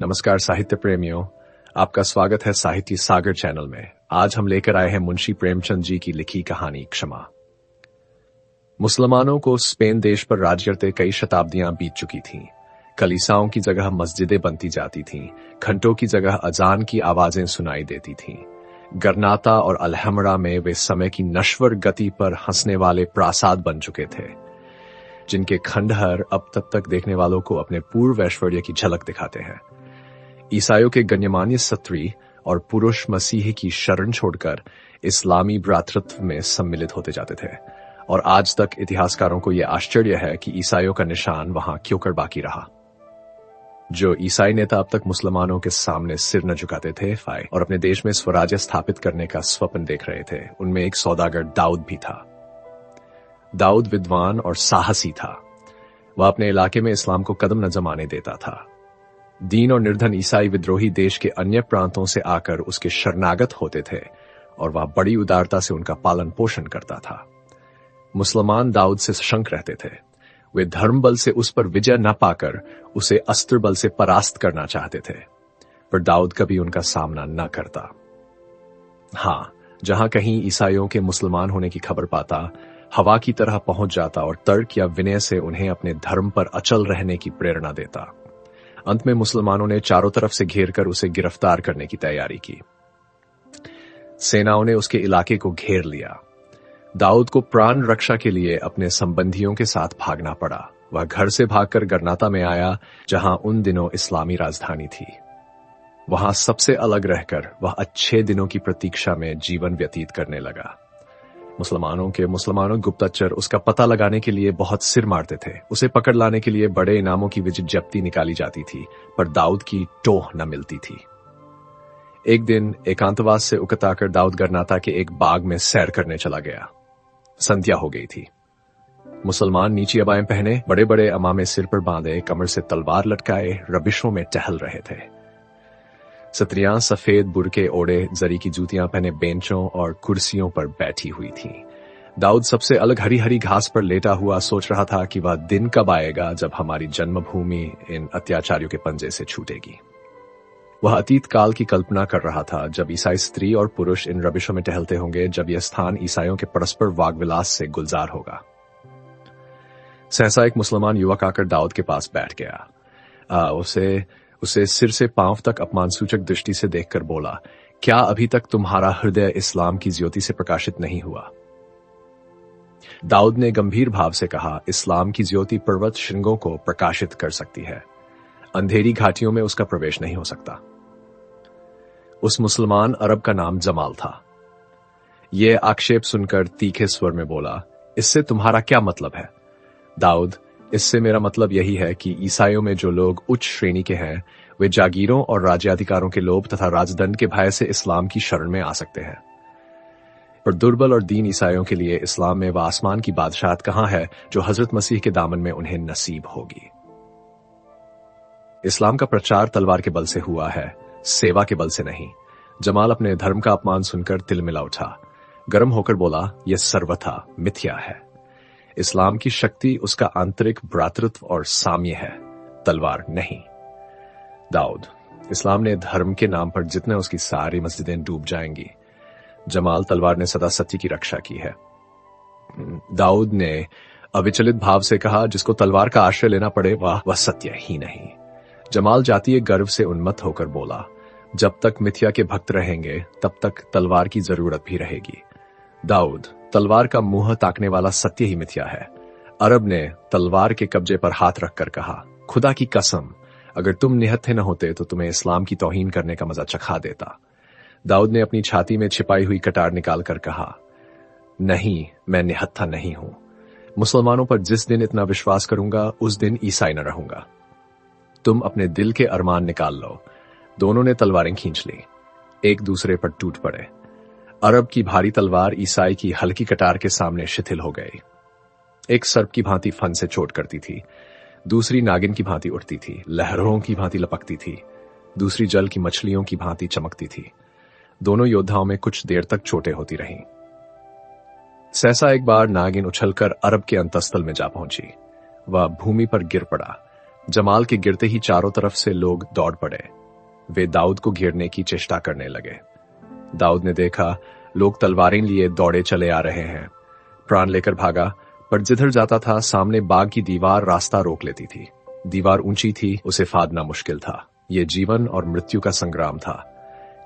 नमस्कार साहित्य प्रेमियों, आपका स्वागत है साहित्य सागर चैनल में। आज हम लेकर आए हैं मुंशी प्रेमचंद जी की लिखी कहानी क्षमा। मुसलमानों को स्पेन देश पर राज करते कई शताब्दियां बीत चुकी थीं। कलीसाओं की जगह मस्जिदें बनती जाती थीं, घंटों की जगह अजान की आवाजें सुनाई देती थीं। गरनाता और अलहमरा में वे समय की नश्वर गति पर हंसने वाले प्रासाद बन चुके थे, जिनके खंडहर अब तक देखने वालों को अपने पूर्व ऐश्वर्य की झलक दिखाते हैं। ईसाइयों के गण्यमान्य स्त्री और पुरुष मसीह की शरण छोड़कर इस्लामी भ्रातृत्व में सम्मिलित होते जाते थे, और आज तक इतिहासकारों को यह आश्चर्य है कि ईसाइयों का निशान वहां क्यों कर बाकी रहा। जो ईसाई नेता अब तक मुसलमानों के सामने सिर न झुकाते थे और अपने देश में स्वराज्य स्थापित करने का स्वप्न देख रहे थे, उनमें एक सौदागर दाऊद भी था। दाऊद विद्वान और साहसी था। वह अपने इलाके में इस्लाम को कदम न जमाने देता था। दीन और निर्धन ईसाई विद्रोही देश के अन्य प्रांतों से आकर उसके शरणागत होते थे और वह बड़ी उदारता से उनका पालन पोषण करता था। मुसलमान दाऊद से सशंक रहते थे। वे धर्म बल से उस पर विजय न पाकर उसे अस्त्र बल से परास्त करना चाहते थे, पर दाऊद कभी उनका सामना न करता। हां, जहां कहीं ईसाइयों के मुसलमान होने की खबर पाता, हवा की तरह पहुंच जाता और तर्क या विनय से उन्हें अपने धर्म पर अचल रहने की प्रेरणा देता। अंत में मुसलमानों ने चारों तरफ से घेरकर उसे गिरफ्तार करने की तैयारी की। सेनाओं ने उसके इलाके को घेर लिया। दाऊद को प्राण रक्षा के लिए अपने संबंधियों के साथ भागना पड़ा। वह घर से भागकर गरनाता में आया, जहां उन दिनों इस्लामी राजधानी थी। वहां सबसे अलग रहकर वह अच्छे दिनों की प्रतीक्षा में जीवन व्यतीत करने लगा। मुसलमानों गुप्तचर उसका पता लगाने के लिए बहुत सिर मारते थे। उसे पकड़ लाने के लिए बड़े इनामों की विजिट जब्ती निकाली जाती थी, पर दाऊद की टोह न मिलती थी। एक दिन एकांतवास से उकताकर दाऊद गरनाता के एक बाग में सैर करने चला गया। संध्या हो गई थी। मुसलमान नीची अबाएं पहने, बड़े बड़े अमामे सिर पर बांधे, कमर से तलवार लटकाए रबिशों में टहल रहे थे। स्त्रियां सफेद बुरके ओढ़े, जरी की जूतियां पहने बेंचों और कुर्सियों पर बैठी हुई थीं। दाऊद सबसे अलग हरी हरी घास पर लेटा हुआ सोच रहा था कि वह दिन कब आएगा जब हमारी जन्मभूमि इन अत्याचारियों के पंजे से छूटेगी। वह अतीत काल की कल्पना कर रहा था जब ईसाई स्त्री और पुरुष इन रबिशों में टहलते होंगे, जब यह स्थान ईसाइयों के परस्पर वागविलास से गुलजार होगा। सहसा एक मुसलमान युवक आकर दाऊद के पास बैठ गया। उसे सिर से पांव तक अपमानसूचक दृष्टि से देखकर बोला, क्या अभी तक तुम्हारा हृदय इस्लाम की ज्योति से प्रकाशित नहीं हुआ? दाऊद ने गंभीर भाव से कहा, इस्लाम की ज्योति पर्वत श्रृंगों को प्रकाशित कर सकती है, अंधेरी घाटियों में उसका प्रवेश नहीं हो सकता। उस मुसलमान अरब का नाम जमाल था। यह आक्षेप सुनकर तीखे स्वर में बोला, इससे तुम्हारा क्या मतलब है? दाऊद, इससे मेरा मतलब यही है कि ईसाइयों में जो लोग उच्च श्रेणी के हैं, वे जागीरों और राज्याधिकारों के लोभ तथा राजदंड के भय से इस्लाम की शरण में आ सकते हैं, पर दुर्बल और दीन ईसाइयों के लिए इस्लाम में वह आसमान की बादशाहत कहां है जो हजरत मसीह के दामन में उन्हें नसीब होगी। इस्लाम का प्रचार तलवार के बल से हुआ है, सेवा के बल से नहीं। जमाल अपने धर्म का अपमान सुनकर तिलमिला उठा। गर्म होकर बोला, यह सर्वथा मिथ्या है। इस्लाम की शक्ति उसका आंतरिक भ्रातृत्व और साम्य है, तलवार नहीं। दाऊद, इस्लाम ने धर्म के नाम पर जितने उसकी सारी मस्जिदें डूब जाएंगी। जमाल, तलवार ने सदा सत्य की रक्षा की है। दाऊद ने अविचलित भाव से कहा, जिसको तलवार का आश्रय लेना पड़े वह सत्य ही नहीं। जमाल जातीय गर्व से उन्मत्त होकर बोला, जब तक मिथ्या के भक्त रहेंगे तब तक तलवार की जरूरत भी रहेगी। दाऊद, तलवार का मुंह ताकने वाला सत्य ही मिथ्या है। अरब ने तलवार के कब्जे पर हाथ रखकर कहा, खुदा की कसम, अगर तुम निहत्थे न होते तो तुम्हें इस्लाम की तौहीन करने का मजा चखा देता। दाऊद ने अपनी छाती में छिपाई हुई कटार निकालकर कहा, नहीं, मैं निहत्था नहीं हूं। मुसलमानों पर जिस दिन इतना विश्वास करूंगा उस दिन ईसाई न रहूंगा। तुम अपने दिल के अरमान निकाल लो। दोनों ने तलवारें खींच ली, एक दूसरे पर टूट पड़े। अरब की भारी तलवार ईसाई की हल्की कटार के सामने शिथिल हो गई। एक सर्प की भांति फन से चोट करती थी, दूसरी नागिन की भांति उठती थी, लहरों की भांति लपकती थी, दूसरी जल की मछलियों की भांति चमकती थी। दोनों योद्धाओं में कुछ देर तक चोटें होती रहीं। सहसा एक बार नागिन उछलकर अरब के अंतस्थल में जा पहुंची। वह भूमि पर गिर पड़ा। जमाल के गिरते ही चारों तरफ से लोग दौड़ पड़े। वे दाऊद को घेरने की चेष्टा करने लगे। दाऊद ने देखा लोग तलवारें लिए दौड़े चले आ रहे हैं। प्राण लेकर भागा, पर जिधर जाता था सामने बाग की दीवार रास्ता रोक लेती थी। दीवार ऊंची थी, उसे फादना मुश्किल था। ये जीवन और मृत्यु का संग्राम था।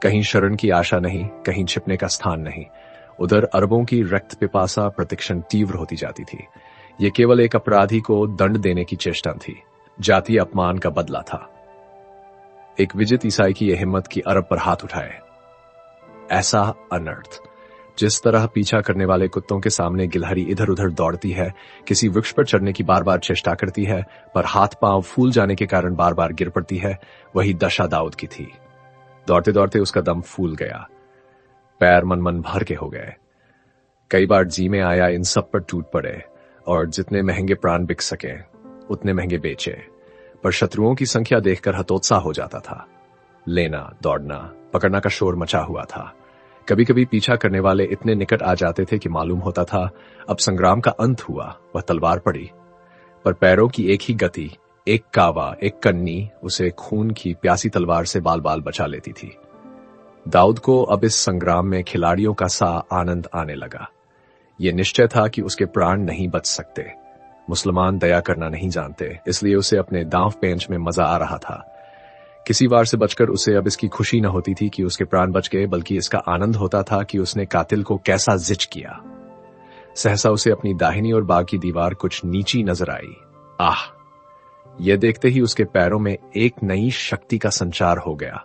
कहीं शरण की आशा नहीं, कहीं छिपने का स्थान नहीं। उधर अरबों की रक्त पिपासा प्रतिक्षण तीव्र होती जाती थी। ये केवल एक अपराधी को दंड देने की चेष्टा थी, जातीय अपमान का बदला था। एक विजित ईसाई की यह हिम्मत कि अरब पर हाथ उठाए। ऐसा अनर्थ, जिस तरह पीछा करने वाले कुत्तों के सामने गिलहरी इधर उधर दौड़ती है, किसी वृक्ष पर चढ़ने की बार बार चेष्टा करती है, पर हाथ पांव फूल जाने के कारण बार बार गिर पड़ती है, वही दशा दाऊद की थी। दौड़ते दौड़ते उसका दम फूल गया, पैर मन मन भर के हो गए। कई बार जी में आया इन सब पर टूट पड़े और जितने महंगे प्राण बिक सके उतने महंगे बेचे, पर शत्रुओं की संख्या देखकर हतोत्साह हो जाता था। लेना, दौड़ना, पकड़ना का शोर मचा हुआ था। कभी कभी पीछा करने वाले इतने निकट आ जाते थे कि मालूम होता था अब संग्राम का अंत हुआ, वह तलवार पड़ी। पर पैरों की एक ही गति, एक कावा, एक कन्नी उसे खून की प्यासी तलवार से बाल बाल बचा लेती थी। दाऊद को अब इस संग्राम में खिलाड़ियों का सा आनंद आने लगा। यह निश्चय था कि उसके प्राण नहीं बच सकते। मुसलमान दया करना नहीं जानते, इसलिए उसे अपने दांव पेंच में मजा आ रहा था। किसी वार से बचकर उसे अब इसकी खुशी न होती थी कि उसके प्राण बच गए, बल्कि इसका आनंद होता था कि उसने कातिल को कैसा जिच किया। सहसा उसे अपनी दाहिनी और बाग की दीवार कुछ नीची नजर आई। आह! यह देखते ही उसके पैरों में एक नई शक्ति का संचार हो गया।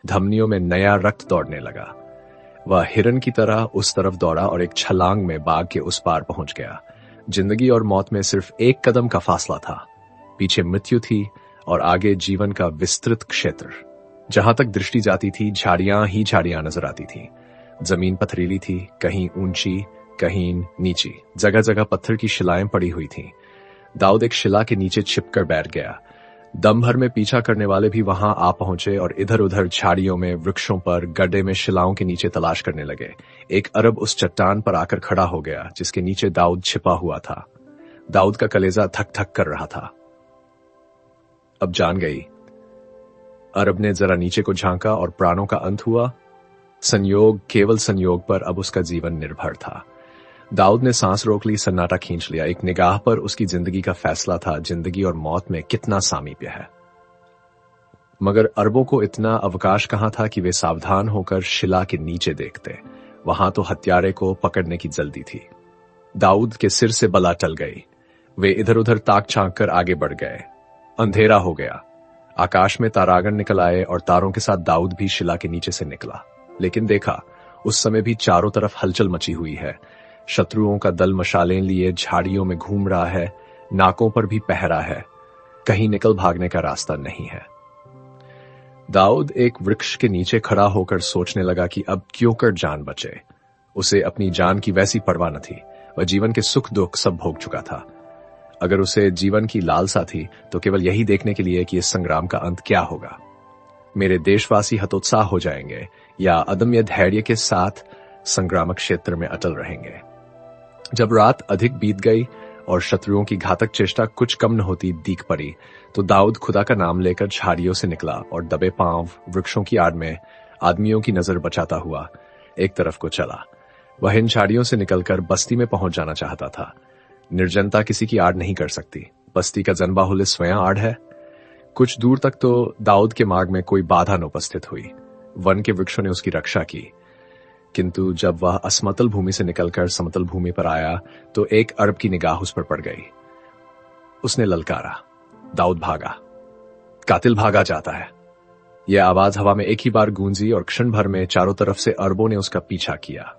धमनियों में नया रक्त दौड़ने लगा। वह हिरन की तरह उस तरफ दौड़ा और एक छलांग में बाग के उस पार पहुंच गया। जिंदगी और मौत में सिर्फ एक कदम का फासला था। पीछे मृत्यु थी और आगे जीवन का विस्तृत क्षेत्र। जहां तक दृष्टि जाती थी झाड़ियां ही झाड़ियां नजर आती थी। जमीन पथरीली थी, कहीं ऊंची, कहीं नीची। जगह जगह पत्थर की शिलाएं पड़ी हुई थीं। दाऊद एक शिला के नीचे छिपकर बैठ गया। दम भर में पीछा करने वाले भी वहां आ पहुंचे और इधर उधर झाड़ियों में, वृक्षों पर, गड्ढे में शिलाओं के नीचे तलाश करने लगे। एक अरब उस चट्टान पर आकर खड़ा हो गया जिसके नीचे दाऊद छिपा हुआ था। दाऊद का कलेजा धक धक कर रहा था। अब जान गई। अरब ने जरा नीचे को झांका और प्राणों का अंत हुआ। संयोग, केवल संयोग पर अब उसका जीवन निर्भर था। दाऊद ने सांस रोक ली, सन्नाटा खींच लिया। एक निगाह पर उसकी जिंदगी का फैसला था, जिंदगी और मौत में कितना सामीप्य है। मगर अरबों को इतना अवकाश कहां था कि वे सावधान होकर शिला के नीचे देखते। वहां तो हत्यारे को पकड़ने की जल्दी थी। दाऊद के सिर से बला टल गई। वे इधर उधर ताक झांक कर आगे बढ़ गए। अंधेरा हो गया। आकाश में तारागण निकल आए और तारों के साथ दाऊद भी शिला के नीचे से निकला। लेकिन देखा, उस समय भी चारों तरफ हलचल मची हुई है। शत्रुओं का दल मशालें लिए झाड़ियों में घूम रहा है, नाकों पर भी पहरा है। कहीं निकल भागने का रास्ता नहीं है। दाऊद एक वृक्ष के नीचे खड़ा होकर सोचने लगा कि अब क्यों कर जान बचे। उसे अपनी जान की वैसी परवाह न थी। वह जीवन के सुख दुख सब भोग चुका था। अगर उसे जीवन की लालसा थी तो केवल यही देखने के लिए कि इस संग्राम का अंत क्या होगा। मेरे देशवासी हतोत्साह हो जाएंगे या अदम्य धैर्य के साथ संग्रामक क्षेत्र में अटल रहेंगे। जब रात अधिक बीत गई और शत्रुओं की घातक चेष्टा कुछ कम न होती दीख पड़ी, तो दाऊद खुदा का नाम लेकर झाड़ियों से निकला और दबे पांव वृक्षों की आड़ में आदमियों की नजर बचाता हुआ एक तरफ को चला। वह इन झाड़ियों से निकलकर बस्ती में पहुंच जाना चाहता था। निर्जनता किसी की आड़ नहीं कर सकती। बस्ती का जनबाहुल्य स्वयं आड़ है। कुछ दूर तक तो दाऊद के मार्ग में कोई बाधा न उपस्थित हुई। वन के वृक्षों ने उसकी रक्षा की। किंतु जब वह असमतल भूमि से निकलकर समतल भूमि पर आया तो एक अरब की निगाह उस पर पड़ गई। उसने ललकारा। दाऊद भागा। कातिल भागा जाता है। यह आवाज हवा में एक ही बार गूंजी और क्षण भर में चारों तरफ से अरबों ने उसका पीछा किया।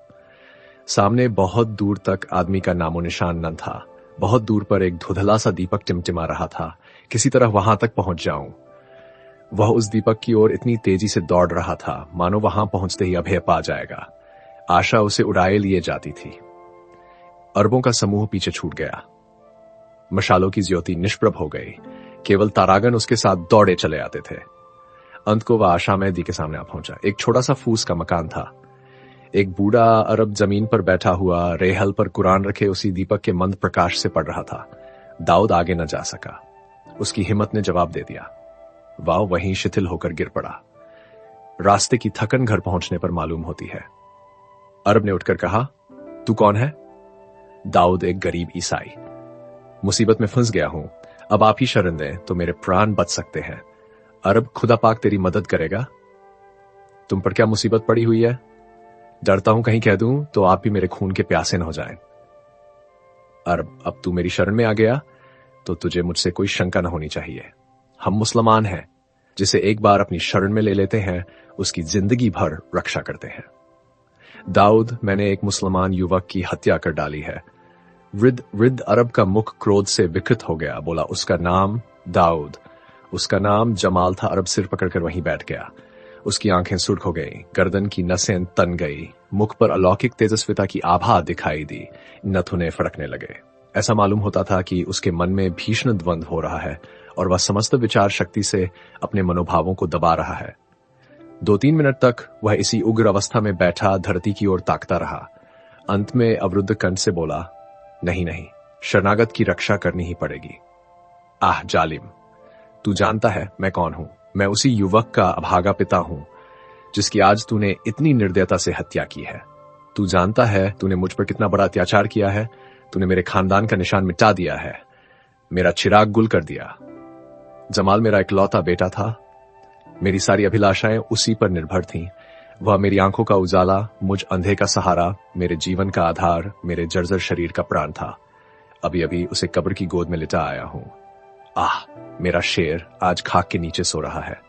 सामने बहुत दूर तक आदमी का नामो निशान न था। बहुत दूर पर एक धुंधला सा दीपक टिमटिमा रहा था। किसी तरह वहां तक पहुंच जाऊं। वह उस दीपक की ओर इतनी तेजी से दौड़ रहा था मानो वहां पहुंचते ही अभय पा जाएगा। आशा उसे उड़ाए लिए जाती थी। अरबों का समूह पीछे छूट गया। मशालों की ज्योति निष्प्रभ हो गई। केवल तारागण उसके साथ दौड़े चले आते थे। अंत को वह आशामय दी के सामने आ पहुंचा। एक छोटा सा फूस का मकान था। एक बूढ़ा अरब जमीन पर बैठा हुआ रेहल पर कुरान रखे उसी दीपक के मंद प्रकाश से पड़ रहा था। दाऊद आगे न जा सका। उसकी हिम्मत ने जवाब दे दिया। वह वहीं शिथिल होकर गिर पड़ा। रास्ते की थकन घर पहुंचने पर मालूम होती है। अरब ने उठकर कहा, तू कौन है? दाऊद एक गरीब ईसाई। मुसीबत में फंस गया हूं, अब आप ही शरण दें तो मेरे प्राण बच सकते हैं। अरब, खुदा पाक तेरी मदद करेगा। तुम पर क्या मुसीबत पड़ी हुई है? डरता हूं कहीं कह दूं तो आप भी मेरे खून के प्यासे न हो जाएं। अरब, अब तू मेरी शरण में आ गया तो तुझे मुझसे कोई शंका न होनी चाहिए। हम मुसलमान हैं, जिसे एक बार अपनी शरण में ले लेते हैं उसकी जिंदगी भर रक्षा करते हैं। दाऊद, मैंने एक मुसलमान युवक की हत्या कर डाली है। वृद्ध अरब का मुख क्रोध से विकृत हो गया। बोला, उसका नाम दाऊद, उसका नाम जमाल था। अरब सिर पकड़कर वहीं बैठ गया। उसकी आंखें सुर्ख हो गईं, गर्दन की नसें तन गई, मुख पर अलौकिक तेजस्विता की आभा दिखाई दी, नथुने फड़कने लगे। ऐसा मालूम होता था कि उसके मन में भीषण द्वंद्व हो रहा है और वह समस्त विचार शक्ति से अपने मनोभावों को दबा रहा है। 2-3 मिनट तक वह इसी उग्र अवस्था में बैठा धरती की ओर ताकता रहा। अंत में अवरुद्ध कंठ से बोला, नहीं, शरणागत की रक्षा करनी ही पड़ेगी। आह जालिम, तू जानता है मैं कौन हूं। मैं उसी युवक का अभागा पिता हूं जिसकी आज तूने इतनी निर्दयता से हत्या की है। तू जानता है तूने मुझ पर कितना बड़ा अत्याचार किया है। तूने मेरे खानदान का निशान मिटा दिया है, मेरा चिराग गुल कर दिया। जमाल मेरा इकलौता बेटा था। मेरी सारी अभिलाषाएं उसी पर निर्भर थीं। वह मेरी आंखों का उजाला, मुझ अंधे का सहारा, मेरे जीवन का आधार, मेरे जर्जर शरीर का प्राण था। अभी अभी उसे कब्र की गोद में लिटा आया हूं। आह, मेरा शेर आज खाक के नीचे सो रहा है।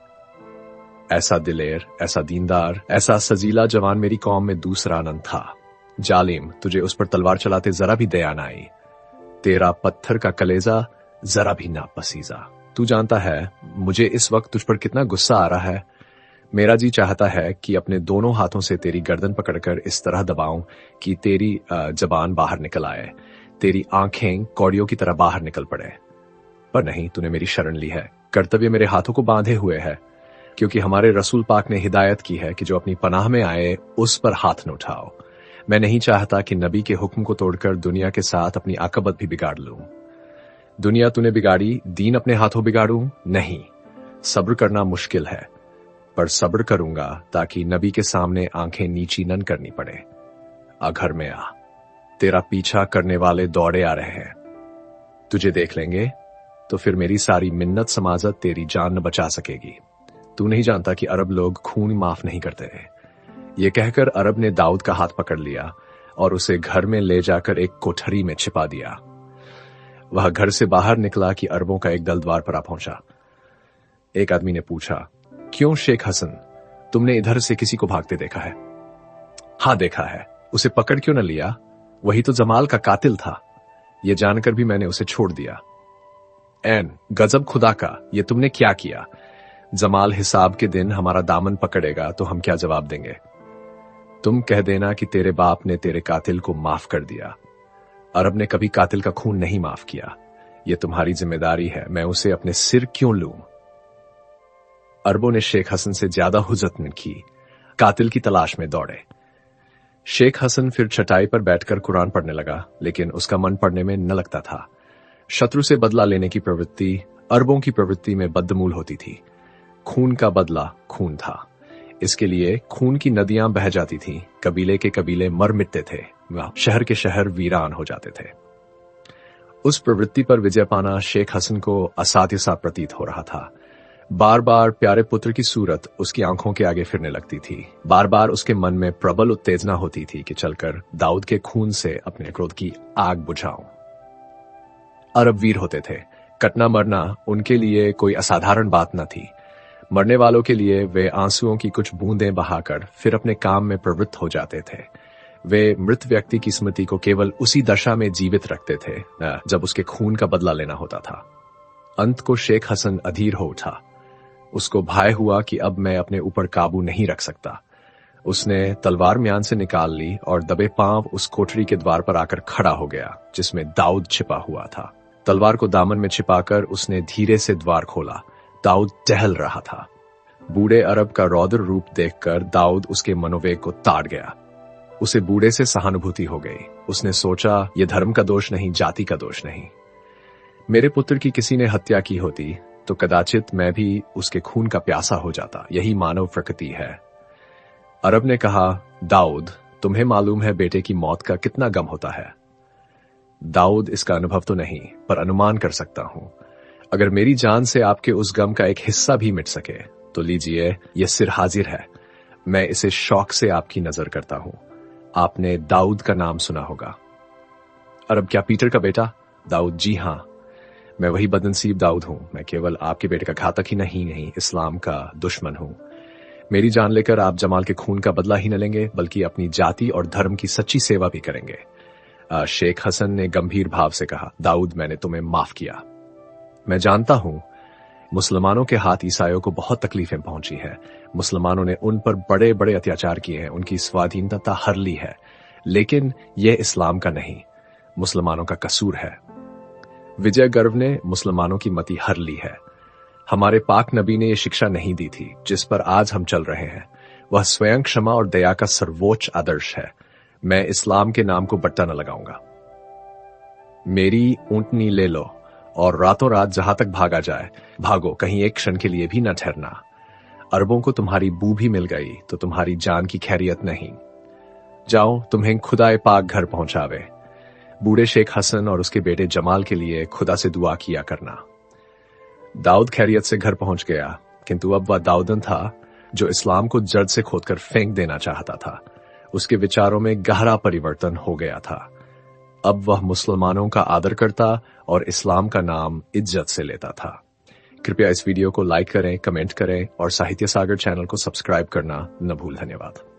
ऐसा दिलेर, ऐसा दीनदार, ऐसा सजीला जवान मेरी कौम में दूसरा अनंत था। जालिम, तुझे उस पर तलवार चलाते जरा भी दया न आई। तेरा पत्थर का कलेजा जरा भी ना पसीजा। तू जानता है मुझे इस वक्त तुझ पर कितना गुस्सा आ रहा है। मेरा जी चाहता है कि अपने दोनों हाथों से तेरी गर्दन पकड़कर इस तरह दबाऊं कि तेरी जबान बाहर निकल आए, तेरी आंखें कौड़ियों की तरह बाहर निकल पड़े। पर नहीं, तूने मेरी शरण ली है। कर्तव्य मेरे हाथों को बांधे हुए है, क्योंकि हमारे रसूल पाक ने हिदायत की है कि जो अपनी पनाह में आए उस पर हाथ न उठाओ। मैं नहीं चाहता कि नबी के हुक्म को तोड़कर दुनिया के साथ अपनी आकबत भी बिगाड़ लूं। दुनिया तूने बिगाड़ी, दीन अपने हाथों बिगाड़ूं? नहीं, सब्र करना मुश्किल है, पर सब्र करूंगा ताकि नबी के सामने आंखें नीची न करनी पड़े। आ घर में आ, तेरा पीछा करने वाले दौड़े आ रहे हैं। तुझे देख लेंगे तो फिर मेरी सारी मिन्नत समाजत तेरी जान न बचा सकेगी। तू नहीं जानता कि अरब लोग खून माफ नहीं करते। ये कहकर अरब ने दाऊद का हाथ पकड़ लिया और उसे घर में ले जाकर एक कोठरी में छिपा दिया। वह घर से बाहर निकला कि अरबों का एक दल द्वार पर आ पहुंचा। एक आदमी ने पूछा, क्यों शेख हसन, तुमने इधर से किसी को भागते देखा है? हाँ देखा है। उसे पकड़ क्यों न लिया? वही तो जमाल का कातिल था। यह जानकर भी मैंने उसे छोड़ दिया। ऐन गजब खुदा का, ये तुमने क्या किया? जमाल हिसाब के दिन हमारा दामन पकड़ेगा तो हम क्या जवाब देंगे? तुम कह देना कि तेरे बाप ने तेरे कातिल को माफ कर दिया। अरब ने कभी कातिल का खून नहीं माफ किया। यह तुम्हारी जिम्मेदारी है। मैं उसे अपने सिर क्यों लूं? अरबों ने शेख हसन से ज्यादा हुज्जत न की, कातिल की तलाश में दौड़े। शेख हसन फिर चटाई पर बैठकर कुरान पढ़ने लगा, लेकिन उसका मन पढ़ने में न लगता था। शत्रु से बदला लेने की प्रवृत्ति अरबों की प्रवृत्ति में बदमूल होती थी। खून का बदला खून था। इसके लिए खून की नदियां बह जाती थीं, कबीले के कबीले मर मिटते थे, शहर के शहर वीरान हो जाते थे। उस प्रवृत्ति पर विजय पाना शेख हसन को असाध्य सा प्रतीत हो रहा था। बार बार प्यारे पुत्र की सूरत उसकी आंखों के आगे फिरने लगती थी। बार बार उसके मन में प्रबल उत्तेजना होती थी कि चलकर दाऊद के खून से अपने क्रोध की आग बुझाऊं। अरब वीर होते थे। कटना मरना उनके लिए कोई असाधारण बात न थी। मरने वालों के लिए वे आंसुओं की कुछ बूंदें बहाकर फिर अपने काम में प्रवृत्त हो जाते थे। वे मृत व्यक्ति की स्मृति को केवल उसी दशा में जीवित रखते थे जब उसके खून का बदला लेना होता था। अंत को शेख हसन अधीर हो उठा। उसको भय हुआ कि अब मैं अपने ऊपर काबू नहीं रख सकता। उसने तलवार म्यान से निकाल ली और दबे पांव उस कोठरी के द्वार पर आकर खड़ा हो गया जिसमें दाऊद छिपा हुआ था। तलवार को दामन में छिपाकर उसने धीरे से द्वार खोला। दाऊद टहल रहा था। बूढ़े अरब का रौद्र रूप देखकर दाऊद उसके मनोवेग को ताड़ गया। उसे बूढ़े से सहानुभूति हो गई। उसने सोचा, यह धर्म का दोष नहीं, जाति का दोष नहीं। मेरे पुत्र की किसी ने हत्या की होती तो कदाचित मैं भी उसके खून का प्यासा हो जाता। यही मानव प्रकृति है। अरब ने कहा, दाऊद, तुम्हें मालूम है बेटे की मौत का कितना गम होता है? दाऊद इसका अनुभव तो नहीं, पर अनुमान कर सकता हूं। अगर मेरी जान से आपके उस गम का एक हिस्सा भी मिट सके तो लीजिए, यह सिर हाजिर है। मैं इसे शौक से आपकी नजर करता हूं। आपने दाऊद का नाम सुना होगा। अरब, क्या पीटर का बेटा? दाऊद, जी हां, मैं वही बदनसीब दाऊद हूं। मैं केवल आपके बेटे का घातक ही नहीं, इस्लाम का दुश्मन हूं। मेरी जान लेकर आप जमाल के खून का बदला ही न लेंगे, बल्कि अपनी जाति और धर्म की सच्ची सेवा भी करेंगे। शेख हसन ने गंभीर भाव से कहा, दाऊद, मैंने तुम्हें माफ किया। मैं जानता हूं मुसलमानों के हाथ ईसाइयों को बहुत तकलीफें पहुंची है। मुसलमानों ने उन पर बड़े बड़े अत्याचार किए हैं, उनकी स्वाधीनता हर ली है, लेकिन यह इस्लाम का नहीं, मुसलमानों का कसूर है। विजय गर्व ने मुसलमानों की मति हर ली है। हमारे पाक नबी ने यह शिक्षा नहीं दी थी जिस पर आज हम चल रहे हैं। वह स्वयं क्षमा और दया का सर्वोच्च आदर्श है। मैं इस्लाम के नाम को बट्टा न लगाऊंगा। मेरी ऊंटनी ले लो और रातों रात जहां तक भागा जाए भागो, कहीं एक क्षण के लिए भी न ठहरना। अरबों को तुम्हारी बू भी मिल गई तो तुम्हारी जान की खैरियत नहीं। जाओ, तुम्हें खुदाए पाक घर पहुंचावे। बूढ़े शेख हसन और उसके बेटे जमाल के लिए खुदा से दुआ किया करना। दाऊद खैरियत से घर पहुंच गया, किंतु अब वह दाऊदन था जो इस्लाम को जड़ से खोदकर फेंक देना चाहता था। उसके विचारों में गहरा परिवर्तन हो गया था। अब वह मुसलमानों का आदर करता और इस्लाम का नाम इज्जत से लेता था। कृपया इस वीडियो को लाइक करें, कमेंट करें और साहित्य सागर चैनल को सब्सक्राइब करना न भूल। धन्यवाद।